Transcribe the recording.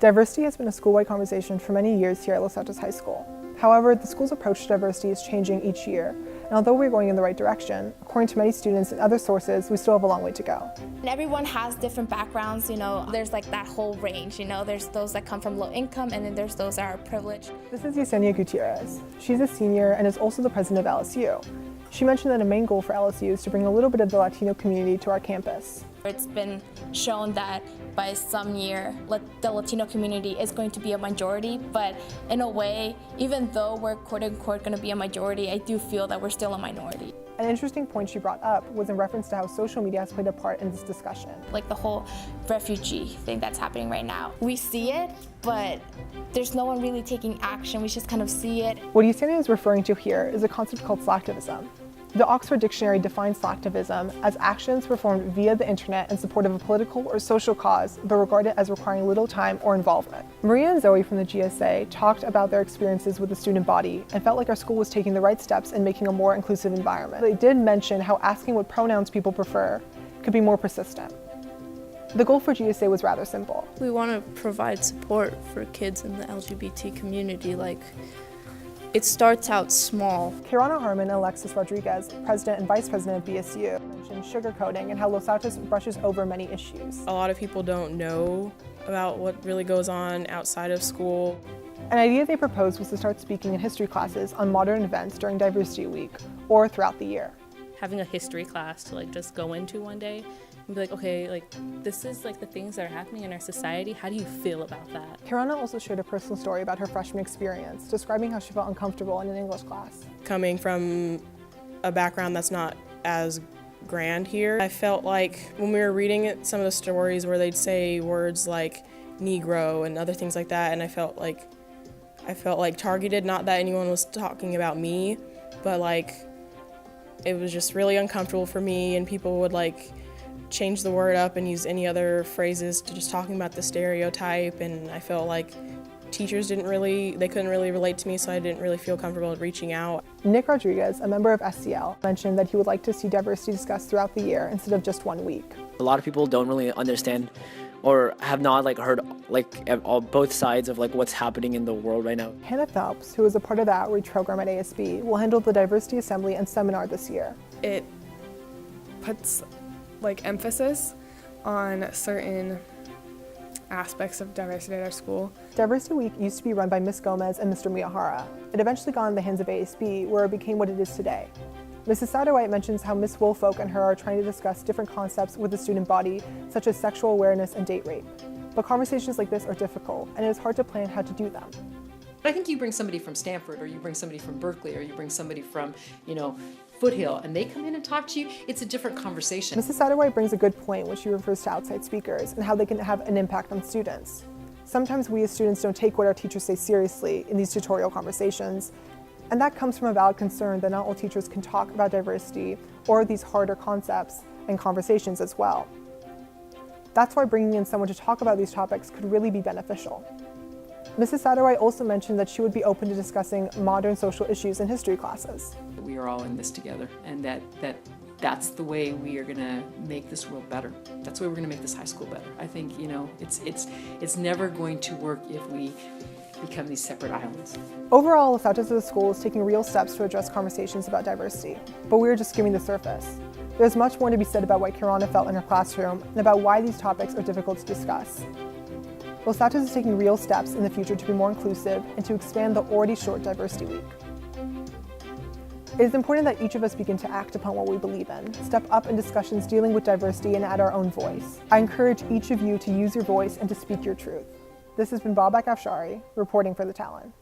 Diversity has been a school-wide conversation for many years here at Los Altos High School. However, the school's approach to diversity is changing each year, and although we're going in the right direction, according to many students and other sources, we still have a long way to go. And everyone has different backgrounds, there's like that whole range, there's those that come from low income and then there's those that are privileged. This is Yesenia Gutierrez. She's a senior and is also the president of LSU. She mentioned that a main goal for LSU is to bring a little bit of the Latino community to our campus. It's been shown that by some year, the Latino community is going to be a majority, but in a way, even though we're quote-unquote going to be a majority, I do feel that we're still a minority. An interesting point she brought up was in reference to how social media has played a part in this discussion. Like the whole refugee thing that's happening right now. We see it, but there's no one really taking action. We just kind of see it. What Yesenia is referring to here is a concept called slacktivism. The Oxford Dictionary defines slacktivism as actions performed via the internet in support of a political or social cause, but regarded as requiring little time or involvement. Maria and Zoe from the GSA talked about their experiences with the student body and felt like our school was taking the right steps in making a more inclusive environment. They did mention how asking what pronouns people prefer could be more persistent. The goal for GSA was rather simple. We want to provide support for kids in the LGBT community. It starts out small. Kirana Harmon and Alexis Rodriguez, president and vice president of BSU, mentioned sugarcoating and how Los Altos brushes over many issues. A lot of people don't know about what really goes on outside of school. An idea they proposed was to start speaking in history classes on modern events during Diversity Week or throughout the year. Having a history class to just go into one day and be like, okay, this is the things that are happening in our society. How do you feel about that? Kirana also shared a personal story about her freshman experience, describing how she felt uncomfortable in an English class. Coming from a background that's not as grand here, I felt like when we were reading some of the stories where they'd say words like Negro and other things like that, and I felt like targeted, not that anyone was talking about me, but it was just really uncomfortable for me, and people would change the word up and use any other phrases to just talking about the stereotype, and I felt like teachers couldn't really relate to me, so I didn't really feel comfortable reaching out. Nick Rodriguez, a member of SCL, mentioned that he would like to see diversity discussed throughout the year instead of just 1 week. A lot of people don't really understand or have not heard both sides of what's happening in the world right now. Hannah Phelps, who is a part of the outreach program at ASB, will handle the diversity assembly and seminar this year. It puts emphasis on certain aspects of diversity at our school. Diversity Week used to be run by Ms. Gomez and Mr. Miyahara. It eventually got in the hands of ASB, where it became what it is today. Mrs. Satterwhite mentions how Ms. Woolfolk and her are trying to discuss different concepts with the student body, such as sexual awareness and date rape. But conversations like this are difficult, and it is hard to plan how to do them. But I think you bring somebody from Stanford, or you bring somebody from Berkeley, or you bring somebody from, Foothill, and they come in and talk to you, it's a different conversation. Mrs. Satterwhite brings a good point when she refers to outside speakers and how they can have an impact on students. Sometimes we as students don't take what our teachers say seriously in these tutorial conversations, and that comes from a valid concern that not all teachers can talk about diversity or these harder concepts and conversations as well. That's why bringing in someone to talk about these topics could really be beneficial. Mrs. Satterwhite also mentioned that she would be open to discussing modern social issues in history classes. We are all in this together, and that's the way we are going to make this world better. That's the way we're going to make this high school better. I think, it's never going to work if we become these separate islands. Overall, Los Altos as a school is taking real steps to address conversations about diversity, but we are just skimming the surface. There's much more to be said about what Kirana felt in her classroom and about why these topics are difficult to discuss. Los Altos is taking real steps in the future to be more inclusive and to expand the already short Diversity Week. It is important that each of us begin to act upon what we believe in, step up in discussions dealing with diversity and add our own voice. I encourage each of you to use your voice and to speak your truth. This has been Bobak Afshari, reporting for The Talon.